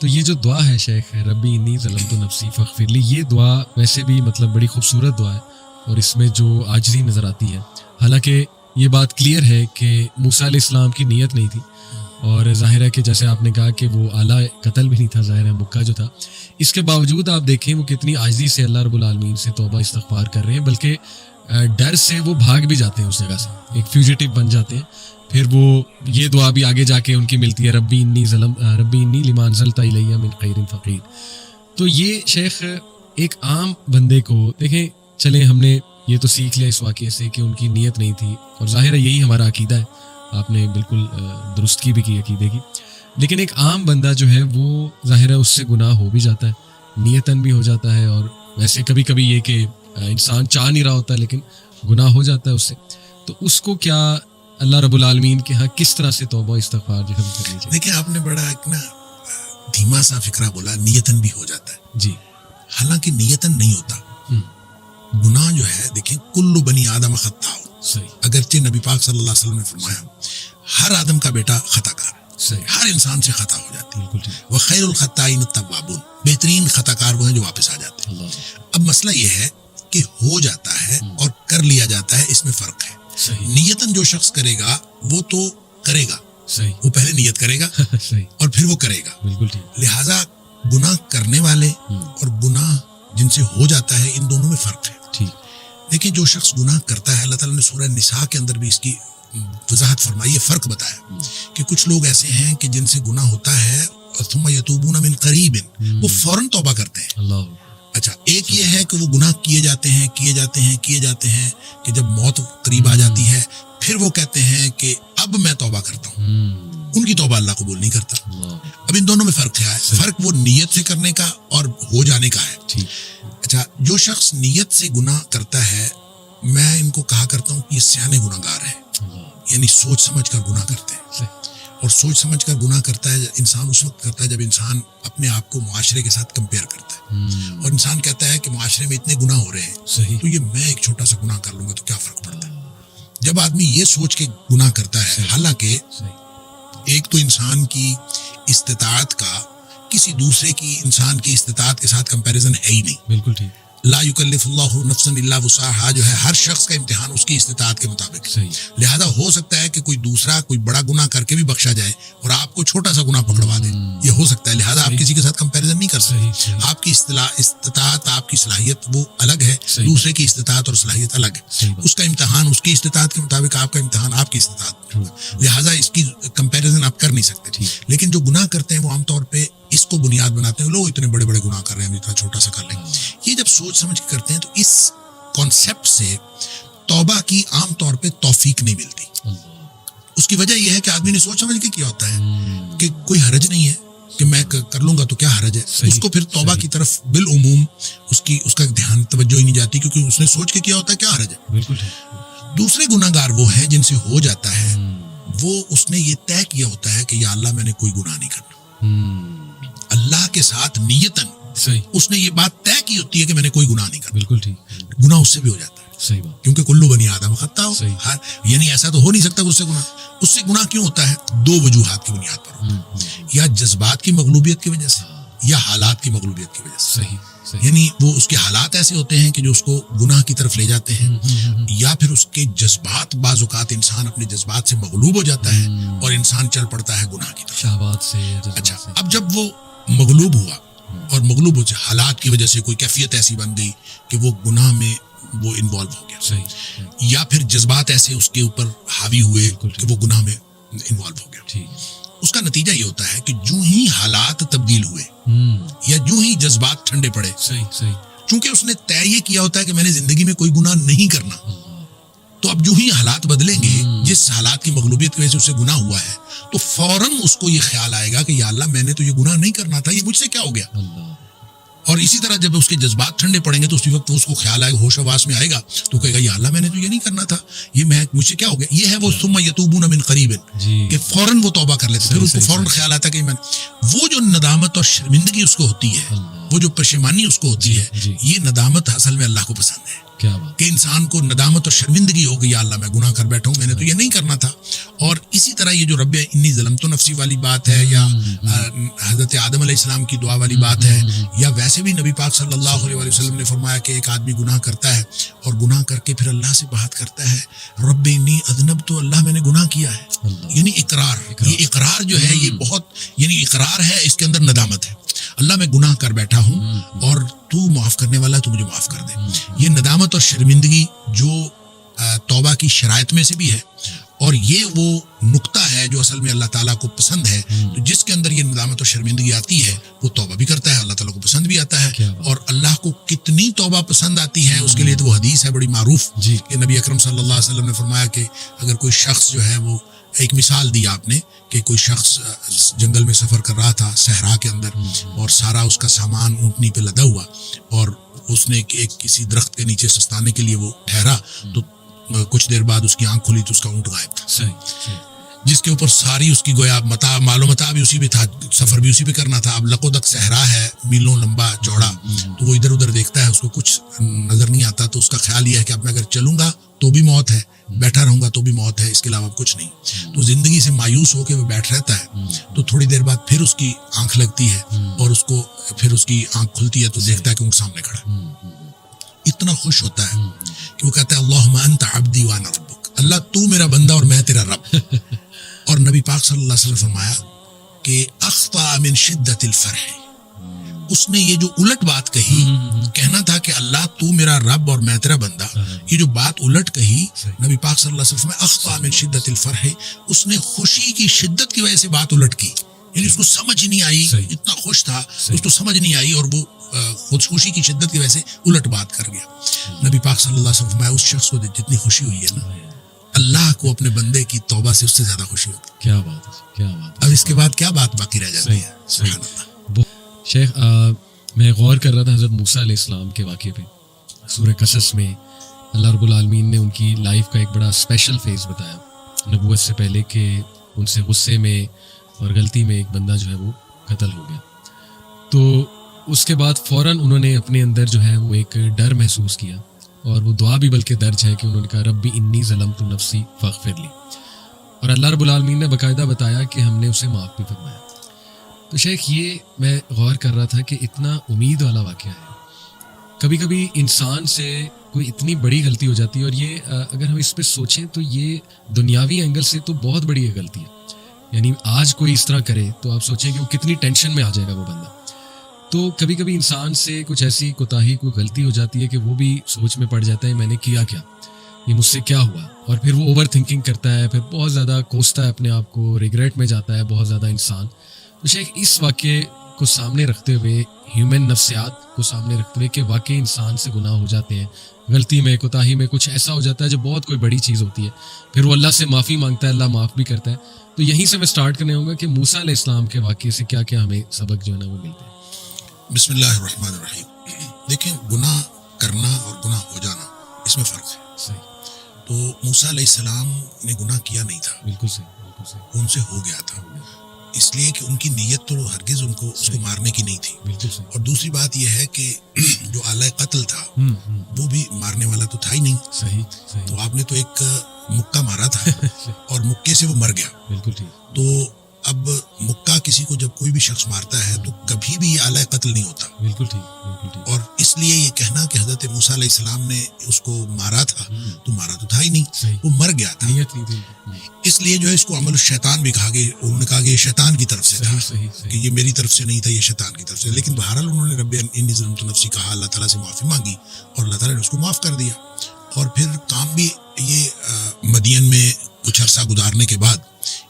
تو یہ جو دعا ہے شیخ ربی انی ظلمت نفسی فاغفر لی، یہ دعا ویسے بھی مطلب بڑی خوبصورت دعا ہے، اور اس میں جو عاجزی نظر آتی ہے. حالانکہ یہ بات کلیئر ہے کہ موسیٰ علیہ السلام کی نیت نہیں تھی، اور ظاہر ہے کہ جیسے آپ نے کہا کہ وہ آلہ قتل بھی نہیں تھا، ظاہر ہے مکہ جو تھا. اس کے باوجود آپ دیکھیں وہ کتنی عاجزی سے اللہ رب العالمین سے توبہ استغفار کر رہے ہیں، بلکہ ڈر سے وہ بھاگ بھی جاتے ہیں اس جگہ سے، ایک فیوجیٹو بن جاتے ہیں. پھر وہ یہ دعا بھی آگے جا کے ان کی ملتی ہے، ربی انی لما انزلت الی من خیر فقیر. تو یہ شیخ ایک عام بندے کو دیکھیں، چلیں ہم نے یہ تو سیکھ لیا اس واقعے سے کہ ان کی نیت نہیں تھی، اور ظاہر ہے یہی ہمارا عقیدہ ہے، آپ نے بالکل درستگی بھی کی عقیدے کی. لیکن ایک عام بندہ جو ہے وہ ظاہر ہے اس سے گناہ ہو بھی جاتا ہے، نیتاً بھی ہو جاتا ہے، اور ویسے کبھی کبھی یہ کہ انسان چاہ نہیں رہا ہوتا لیکن گناہ ہو جاتا ہے اس سے. تو اس کو کیا اللہ رب العالمین کے ہاں کس طرح سے توبہ استغفار جو ہے کرنی چاہیے؟ دیکھیں آپ نے بڑا ایک نا دھیما سا فکرہ بولا، نیتاً بھی ہو جاتا ہے جی. حالانکہ نیتاً نہیں ہوتا. گناہ جو ہے دیکھیں کل بنی آدم خطاء، صحیح. اگرچہ نبی پاک صلی اللہ علیہ وسلم نے فرمایا ہر آدم کا بیٹا خطا کار، صحیح. ہر انسان سے خطا ہو جاتی ہے. بالکل ٹھیک. وخیر الخطائین التوابون، بہترین خطا کار وہ ہیں جو واپس آ جاتے ہیں. اب مسئلہ یہ ہے کہ ہو جاتا ہے اور کر لیا جاتا ہے، اس میں فرق ہے. صحیح. نیتاً جو شخص کرے گا وہ تو کرے گا، صحیح. وہ پہلے نیت کرے گا صحیح. اور پھر وہ کرے گا. بالکل ٹھیک. لہٰذا گناہ کرنے والے اور گناہ جن سے ہو جاتا ہے ان دونوں میں فرق ہے. ٹھیک. لیکن جو شخص گناہ کرتا ہے، اللہ تعالیٰ نے سورہ نساء کے اندر بھی اس کی وضاحت فرمائی ہے، فرق بتایا کہ کچھ لوگ ایسے ہیں کہ جن سے گناہ ہوتا ہے ثم یتوبون من قریب، وہ فوراً توبہ کرتے ہیں. اللہ. اچھا، ایک یہ ہے کہ وہ گناہ کیے جاتے ہیں کہ جب موت قریب آ جاتی ہے پھر وہ کہتے ہیں کہ اب میں توبہ کرتا ہوں، ان کی توبہ اللہ قبول نہیں کرتا. اب ان دونوں میں فرق کیا ہے؟ فرق وہ نیت سے کرنے کا اور ہو جانے کا ہے. اچھا، جو شخص نیت سے گناہ کرتا ہے میں ان کو کہا کرتا ہوں کہ یہ سیانے گناہ گار ہیں، یعنی سوچ سمجھ کر گناہ کرتے ہیں. اور سوچ سمجھ کر گناہ کرتا ہے انسان اس وقت کرتا ہے جب انسان اپنے آپ کو معاشرے کے ساتھ کمپیئر کرتا ہے، اور انسان کہتا ہے کہ معاشرے میں اتنے گناہ ہو رہے ہیں تو یہ میں ایک چھوٹا سا گناہ کر لوں گا تو کیا فرق پڑتا ہے. جب آدمی یہ سوچ کے گناہ کرتا ہے، حالانکہ ایک تو انسان کی استطاعت کا کسی دوسرے کی انسان کی استطاعت کے ساتھ کمپیریزن ہے ہی نہیں. بالکل ٹھیک. لا یکلف اللہ نفسا الا وسعها جو ہے ہر شخص کا امتحان اس کی استطاعت کے مطابق. لہذا ہو سکتا ہے کہ کوئی دوسرا کوئی بڑا گناہ کر کے بھی بخشا جائے اور آپ کو چھوٹا سا گناہ پکڑوا دے، یہ ہو سکتا ہے. لہذا آپ کسی کے ساتھ کمپیریزن نہیں کر سکتے. آپ کی استطاعت، آپ کی صلاحیت وہ الگ ہے، دوسرے کی استطاعت اور صلاحیت الگ ہے. اس کا امتحان اس کی استطاعت کے مطابق، آپ کا امتحان آپ کی استطاعت. لہذا اس کی کمپیریزن آپ کر نہیں سکتے. لیکن جو گناہ کرتے ہیں وہ عام طور پہ اس کو بنیاد بناتے ہیں، لوگ اتنے بڑے بڑے گناہ کر رہے ہیں، اتنا چھوٹا سا کر لیں. یہ جب سوچ سمجھ کے کرتے ہیں تو اس کانسیپٹ سے توبہ کی عام طور پہ توفیق نہیں ملتی. اس کی وجہ یہ ہے کہ آدمی نے سوچ سمجھ کے کیا ہوتا ہے کہ کوئی حرج نہیں ہے کہ میں کر لوں گا تو کیا حرج ہے. اس کو پھر توبہ کی طرف بالعموم اس کا دھیان توجہ ہی نہیں جاتی، کیونکہ اس نے سوچ کے کیا ہوتا ہے کیا حرج ہے. بالکل. دوسرے گناہ گار وہ ہیں جن سے ہو جاتا ہے، وہ اس نے یہ طے کیا ہوتا ہے کہ یا اللہ میں نے کوئی گناہ نہیں کرنا. اللہ کے ساتھ نیتاً اس نے یہ بات طے کی ہوتی ہے کہ میں نے کوئی گناہ نہیں کرنا. بالکل ٹھیک. گناہ اس سے بھی ہو جاتا ہے. صحیح بات. کیونکہ کلو بنی آدم خطاء، یعنی ایسا تو ہو نہیں سکتا اس سے گناہ. اس سے گناہ کیوں ہوتا ہے؟ دو وجوہات کی بنیاد پر ہوتا ہے، یا جذبات کی مغلوبیت کی وجہ سے یا حالات کی مغلوبیت کی وجہ سے. یعنی وہ اس کے حالات ایسے ہوتے ہیں کہ جو اس کو گناہ کی طرف لے جاتے ہیں، یا پھر اس کے جذبات، بعض اوقات انسان اپنے جذبات سے مغلوب ہو جاتا ہے اور انسان چل پڑتا ہے گناہ کی طرف، شہوات سے. اچھا، اب جب وہ مغلوب ہوا اور مغلوب ہو حالات کی وجہ سے کوئی کیفیت ایسی بن گئی کہ وہ گناہ میں وہ انوالو ہو گیا، یا پھر جذبات ایسے اس کے اوپر حاوی ہوئے کہ وہ گناہ میں انوالو ہو گیا. اس کا نتیجہ یہ ہوتا ہے کہ جو ہی حالات تبدیل ہوئے یا جو ہی جذبات ٹھنڈے پڑے، چونکہ اس نے طے یہ کیا ہوتا ہے کہ میں نے زندگی میں کوئی گناہ نہیں کرنا، تو اب جو ہی حالات بدلیں گے، جس حالات کی مغلوبیت کی وجہ سے اسے گناہ ہوا ہے، تو فوراً اس کو یہ خیال آئے گا کہ یا اللہ میں نے تو یہ گناہ نہیں کرنا تھا، یہ مجھ سے کیا ہو گیا. اور اسی طرح جب اس کے جذبات ٹھنڈے پڑیں گے تو اسی وقت اس کو خیال آئے گا، ہوش حواس میں آئے گا تو کہے گا یا اللہ میں نے تو یہ نہیں کرنا تھا، یہ مجھ سے کیا ہو گیا. یہ ہے وہ ثم یتوبون من قریب، کہ فوراً وہ توبہ کر لیتے. پھر اس کو فوراً خیال آتا کہ وہ جو ندامت اور شرمندگی اس کو ہوتی ہے، وہ جو پشیمانی اس کو ہوتی ہے، یہ ندامت اصل میں اللہ کو پسند ہے. کیا بات. کہ انسان کو ندامت اور شرمندگی ہو گئی، یا اللہ میں گناہ کر بیٹھا ہوں، میں نے تو یہ نہیں کرنا تھا. اور اسی طرح یہ جو رب انی ظلمت نفسی والی بات ہے، یا حضرت آدم علیہ السلام کی دعا والی بات ہے، یا ویسے بھی نبی پاک صلی اللہ علیہ وسلم نے فرمایا کہ ایک آدمی گناہ کرتا ہے اور گناہ کر کے پھر اللہ سے بات کرتا ہے، رب انی اذنبت، تو اللہ میں نے گناہ کیا ہے. یعنی اقرار، یہ اقرار جو ہے یہ بہت، یعنی اقرار ہے، اس کے اندر ندامت ہے. اللہ میں گناہ کر بیٹھا ہوں اور تو معاف کرنے والا ہے، تو مجھے معاف کر دے. یہ ندامت اور شرمندگی جو توبہ کی شرائط میں سے بھی ہے، اور یہ وہ نقطہ ہے جو اصل میں اللہ تعالیٰ کو پسند ہے. تو جس کے اندر یہ ندامت اور شرمندگی آتی ہے وہ توبہ بھی کرتا ہے، اللہ تعالیٰ کو پسند بھی آتا ہے. اور اللہ کو کتنی توبہ پسند آتی ہے اس کے لیے تو وہ حدیث ہے بڑی معروف کہ نبی اکرم صلی اللہ علیہ وسلم نے فرمایا کہ اگر کوئی شخص جو ہے، وہ ایک مثال دی آپ نے کہ کوئی شخص جنگل میں سفر کر رہا تھا صحرا کے اندر، اور سارا اس کا سامان اونٹنی پہ لدا ہوا، اور اس نے ایک کسی درخت کے نیچے سستانے کے لیے وہ ٹھہرا، تو کچھ دیر بعد اس کی آنکھ کھلی تو اس کا اونٹ غائب تھا، جس کے اوپر ساری اس کی گویا مال و متاع بھی اسی پہ تھا، سفر بھی اسی پہ کرنا تھا. اب لقودق صحرا ہے، میلوں لمبا چوڑا، تو وہ ادھر ادھر دیکھتا ہے، اس کو کچھ نظر نہیں آتا. تو اس کا خیال یہ ہے کہ اب میں اگر چلوں گا تو بھی موت ہے، بیٹھا رہوں گا تو بھی موت ہے، اس کے علاوہ کچھ نہیں. تو زندگی سے مایوس ہو کے وہ بیٹھ رہتا ہے. تو تھوڑی دیر بعد پھر اس کی آنکھ لگتی ہے، اور اس کو پھر اس کی آنکھ کھلتی ہے تو دیکھتا ہے کہ اونٹ سامنے کھڑا ہے. اتنا خوش ہوتا ہے کہ وہ کہتا ہے اللہم انت عبدی وانا ربک، اللہ تو میرا بندہ اور میں تیرا رب. اور نبی پاک صلی اللہ علیہ وسلم فرمایا کہ اخطا من شدت الفرح، اس نے یہ جو الٹ بات کہی، کہنا تھا کہ اللہ تو میرا رب اور میں تیرا بندہ، یہ جو بات الٹ کہی نبی پاک صلی اللہ علیہ وسلم اخطا من شدت الفرح، اس نے خوشی کی شدت کی وجہ سے بات الٹ کی. یعنی اس کو سمجھ نہیں آئی، اتنا خوش تھا اس کو سمجھ نہیں آئی، اور وہ خوشی کی شدت کی وجہ سے الٹ بات کر گیا. نبی پاک صلی اللہ علیہ وسلم فرمایا اس شخص کو جتنی خوشی ہوئی ہے نا، اللہ کو اپنے بندے کی توبہ سے اس سے زیادہ خوشی ہوتی ہے. کیا بات ہے، کیا بات. اب اس کے بعد کیا بات باقی رہ جاتی ہے. سبحان اللہ. شیخ میں غور کر رہا تھا حضرت موسیٰ علیہ السلام کے واقعے پہ. سورہ قصص میں اللہ رب العالمین نے ان کی لائف کا ایک بڑا اسپیشل فیز بتایا نبوت سے پہلے، کہ ان سے غصے میں اور غلطی میں ایک بندہ جو ہے وہ قتل ہو گیا. تو اس کے بعد فوراً انہوں نے اپنے اندر جو ہے وہ ایک ڈر محسوس کیا، اور وہ دعا بھی بلکہ درج ہے کہ انہوں نے کہا ربی انی ظلمت نفسی فاغفر لی. اور اللہ رب العالمین نے باقاعدہ بتایا کہ ہم نے اسے معاف بھی فرمایا. تو شیخ یہ میں غور کر رہا تھا کہ اتنا امید والا واقعہ ہے. کبھی کبھی انسان سے کوئی اتنی بڑی غلطی ہو جاتی ہے، اور یہ اگر ہم اس پہ سوچیں تو یہ دنیاوی اینگل سے تو بہت بڑی غلطی ہے. یعنی آج کوئی اس طرح کرے تو آپ سوچیں کہ وہ کتنی ٹینشن میں آ جائے گا وہ بندہ. تو کبھی کبھی انسان سے کچھ ایسی کوتاہی، کوئی غلطی ہو جاتی ہے کہ وہ بھی سوچ میں پڑ جاتا ہے میں نے کیا کیا، یہ مجھ سے کیا ہوا، اور پھر وہ اوور تھنکنگ کرتا ہے، پھر بہت زیادہ کوستا ہے اپنے آپ کو، ریگریٹ میں جاتا ہے بہت زیادہ انسان. تو شیخ اس واقعے کو سامنے رکھتے ہوئے، ہیومن نفسیات کو سامنے رکھتے ہوئے کہ واقعی انسان سے گناہ ہو جاتے ہیں، غلطی میں، کوتاہی میں کچھ ایسا ہو جاتا ہے جو بہت کوئی بڑی چیز ہوتی ہے، پھر وہ اللہ سے معافی مانگتا ہے، اللہ معاف بھی کرتا ہے. تو یہیں سے میں سٹارٹ کرنے ہوں گا کہ موسیٰ علیہ السلام کے واقعے سے کیا کیا ہمیں سبق جو ہے نا وہ ملتے ہیں. بسم اللہ الرحمن الرحیم. دیکھیں، گناہ کرنا اور گناہ ہو جانا اس میں فرق ہے. صحیح. تو موسیٰ علیہ السلام نے گناہ کیا نہیں تھا، بالکل صحیح، بالکل صحیح. ان سے ہو گیا تھا، اس لیے کہ ان کی نیت تو ہرگز ان کو اس کو مارنے کی نہیں تھی. بالکل صحیح. اور دوسری بات یہ ہے کہ جو آلہ قتل تھا وہ بھی مارنے والا تو تھا ہی نہیں. صحیح صحیح. تو آپ نے تو ایک مکہ مارا تھا اور مکے سے وہ مر گیا. بالکل ٹھیک. تو اب مکہ کسی کو جب کوئی بھی شخص مارتا ہے تو کبھی بھی یہ آلہ قتل نہیں ہوتا. بالکل ٹھیک، بالکل ٹھیک. اور اس لیے یہ کہنا کہ حضرت موسیٰ علیہ السلام نے اس کو مارا تھا، تو مارا تو تھا ہی نہیں، وہ مر گیا تھا. نیت نہیں تھی. اس لیے جو ہے اس کو عمل الشیطان بھی کہا گیا. انہوں نے کہا کہ یہ شیطان کی طرف سے تھا، کہ یہ میری طرف سے نہیں تھا، یہ شیطان کی طرف سے. لیکن بہرحال انہوں نے رب انی ظلمت نفسی کہا، اللہ تعالیٰ سے معافی مانگی، اور اللہ تعالیٰ نے اس کو معاف کر دیا. اور پھر کام بھی یہ مدین میں کچھ عرصہ گزارنے کے بعد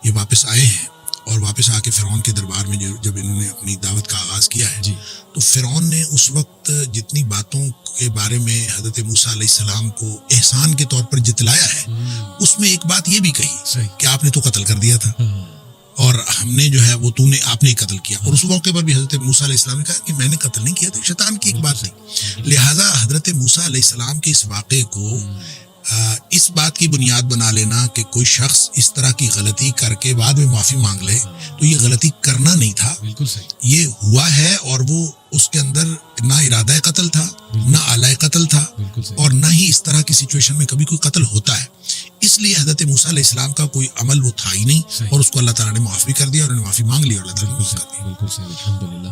یہ واپس آئے ہیں، اور واپس آ کے فرعون کے دربار میں جب انہوں نے اپنی دعوت کا آغاز کیا ہے تو فرعون نے اس وقت جتنی باتوں کے بارے میں حضرت موسیٰ علیہ السلام کو احسان کے طور پر جتلایا ہے، اس میں ایک بات یہ بھی کہی کہ آپ نے تو قتل کر دیا تھا، اور ہم نے جو ہے وہ آپ نے قتل کیا. اور اس موقع پر بھی حضرت موسیٰ علیہ السلام نے کہا کہ میں نے قتل نہیں کیا تھا، شیطان کی ایک بات نہیں. لہٰذا حضرت موسیٰ علیہ السلام کے اس واقعے کو اس بات کی بنیاد بنا لینا کہ کوئی شخص اس طرح کی غلطی کر کے بعد میں معافی مانگ لے تو یہ غلطی کرنا نہیں تھا, بالکل صحیح, یہ ہوا ہے, اور وہ اس کے اندر نہ ارادہ قتل تھا, نہ آلہ قتل تھا, اور نہ ہی اس طرح کی سچویشن میں کبھی کوئی قتل ہوتا ہے. اس لیے حضرت موسیٰ علیہ السلام کا کوئی عمل وہ تھا ہی نہیں, اور اس کو اللہ تعالیٰ نے معاف بھی کر دیا اور انہوں نے معافی مانگ لی اور اللہ تعالیٰ نے معاف کر دیا. بالکل صحیح, الحمدللہ.